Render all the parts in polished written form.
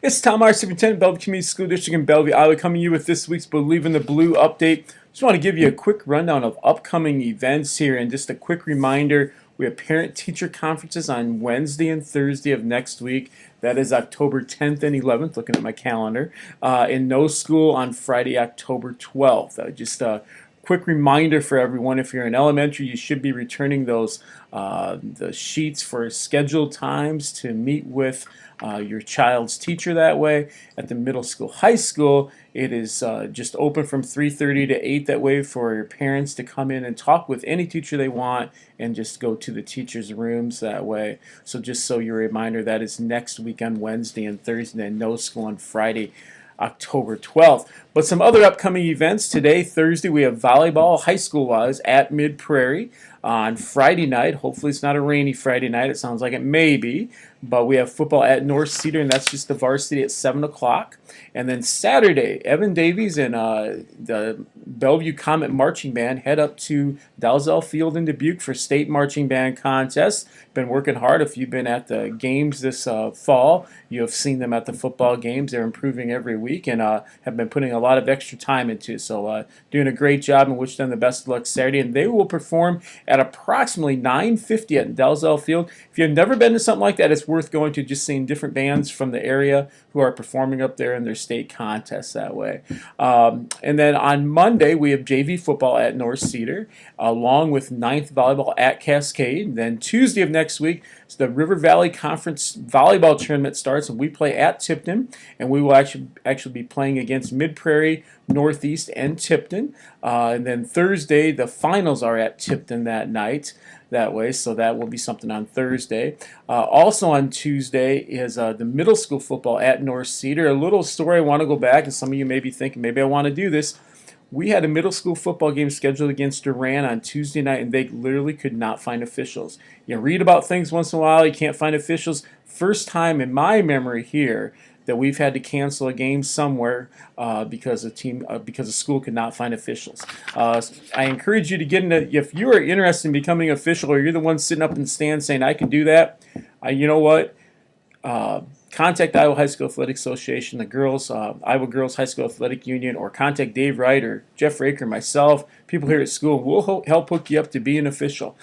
It's Tom Meyer, Superintendent, Bellevue Community School District in Bellevue, Iowa, coming to you with this week's Believe in the Blue update. Just want to give you a quick rundown of upcoming events here, and just a quick reminder, we have parent-teacher conferences on Wednesday and Thursday of next week. That is October 10th and 11th, looking at my calendar. In No School on Friday, October 12th. Just a quick reminder for everyone, if you're in elementary, you should be returning those the sheets for scheduled times to meet with your child's teacher that way. At the middle school, high school, it is just open from 3:30 to 8 that way for your parents to come in and talk with any teacher they want and just go to the teachers' rooms that way. So just so you're a reminder, that is next week on Wednesday and Thursday, and No School on Friday, October 12th. But some other upcoming events today, Thursday, we have volleyball, high school-wise, at Mid Prairie. On Friday night, hopefully it's not a rainy Friday night, it sounds like it may be, but we have football at North Cedar, and that's just the varsity at 7 o'clock. And then Saturday, Evan Davies and the Bellevue Comet Marching Band head up to Dalzell Field in Dubuque for state marching band contest. Been working hard. If you've been at the games this fall, you have seen them at the football games. They're improving every week and have been putting a lot of extra time into. So doing a great job, and wish them the best of luck Saturday. And they will perform at approximately 9:50 at Dalzell Field. If you've never been to something like that, it's worth going to, just seeing different bands from the area who are performing up there in their state contests that way. And then on Monday, we have JV football at North Cedar, along with 9th volleyball at Cascade. Then Tuesday of next week, the River Valley Conference volleyball tournament starts, and we play at Tipton, and we will actually be playing against Mid Prairie, Northeast, and Tipton. And then Thursday, the finals are at Tipton that night. That way, so that will be something on Thursday. Also on Tuesday is the middle school football at North Cedar. A little story, I want to go back, and some of you may be thinking, maybe I want to do this. We had a middle school football game scheduled against Durant on Tuesday night, and they literally could not find officials. You read about things once in a while, you can't find officials. First time in my memory here that we've had to cancel a game somewhere because a school could not find officials. I encourage you to get into, if you are interested in becoming an official, or you're the one sitting up in the stand saying I can do that, you know what? Contact Iowa High School Athletic Association, the girls, Iowa Girls High School Athletic Union, or contact Dave Wright or Jeff Raker, myself, people here at school. We'll help hook you up to be an official.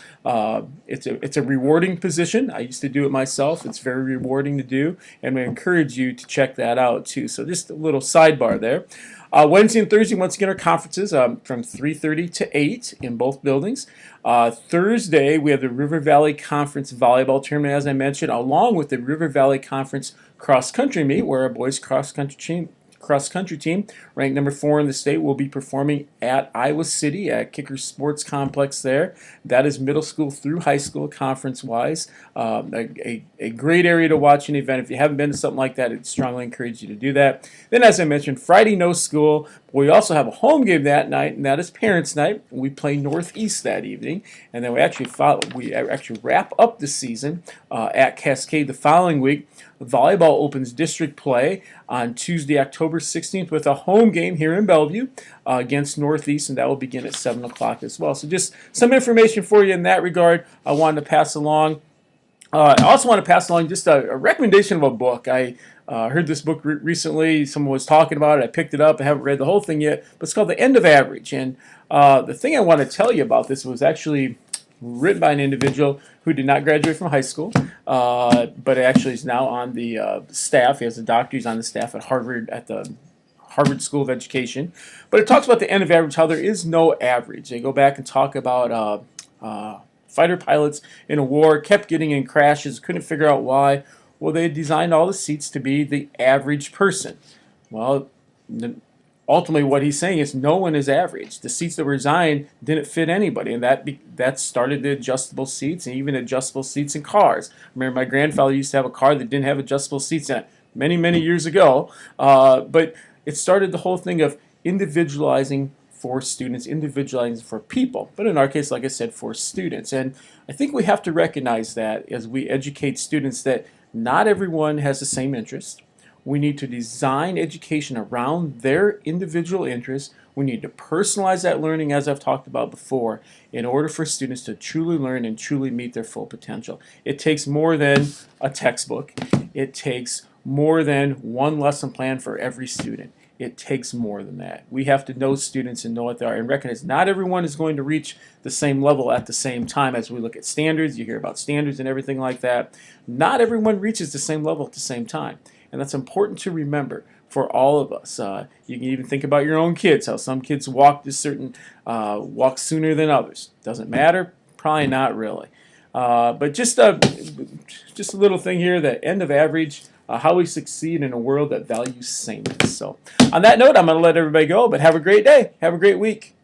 It's a rewarding position. I used to do it myself. It's very rewarding to do, and we encourage you to check that out too. So just a little sidebar there. Wednesday and Thursday, once again, are conferences from 3:30 to 8 in both buildings. Thursday, we have the River Valley Conference Volleyball Tournament, as I mentioned, along with the River Valley Conference Cross Country Meet, where our boys cross country team, ranked number 4 in the state, will be performing at Iowa City at Kicker Sports Complex there. That is middle school through high school conference-wise. A great area to watch an event. If you haven't been to something like that, I'd strongly encourage you to do that. Then, as I mentioned, Friday, no school. We also have a home game that night, and that is Parents' Night. We play Northeast that evening, and then we actually wrap up the season at Cascade the following week. Volleyball opens district play on Tuesday, October 16th, with a home game here in Bellevue against Northeast, and that will begin at 7 o'clock as well. So just some information for you in that regard I wanted to pass along. I also want to pass along just a recommendation of a book. I heard this book recently. Someone was talking about it. I picked it up. I haven't read the whole thing yet, but it's called The End of Average. And the thing I want to tell you about this was actually written by an individual who did not graduate from high school, but actually is now on the staff. He has a doctor. He's on the staff at Harvard, at the Harvard School of Education. But it talks about the end of average, how there is no average. They go back and talk about fighter pilots in a war, kept getting in crashes, couldn't figure out why. Well, they designed all the seats to be the average person. Well, ultimately what he's saying is no one is average. The seats that were designed didn't fit anybody, and that started the adjustable seats, and even adjustable seats in cars. I remember my grandfather used to have a car that didn't have adjustable seats in it many, many years ago, but it started the whole thing of individualizing for students, individualizing for people, but in our case, like I said, for students. And I think we have to recognize that as we educate students, that not everyone has the same interest. We need to design education around their individual interests. We need to personalize that learning, as I've talked about before, in order for students to truly learn and truly meet their full potential. It takes more than a textbook. It takes more than one lesson plan for every student. It takes more than that. We have to know students and know what they are and recognize not everyone is going to reach the same level at the same time. As we look at standards, you hear about standards and everything like that. Not everyone reaches the same level at the same time. And that's important to remember for all of us. You can even think about your own kids, how some kids walk walk sooner than others. Doesn't matter? Probably not really. But just a little thing here, the end of average, how we succeed in a world that values sameness. So on that note, I'm going to let everybody go, but have a great day. Have a great week.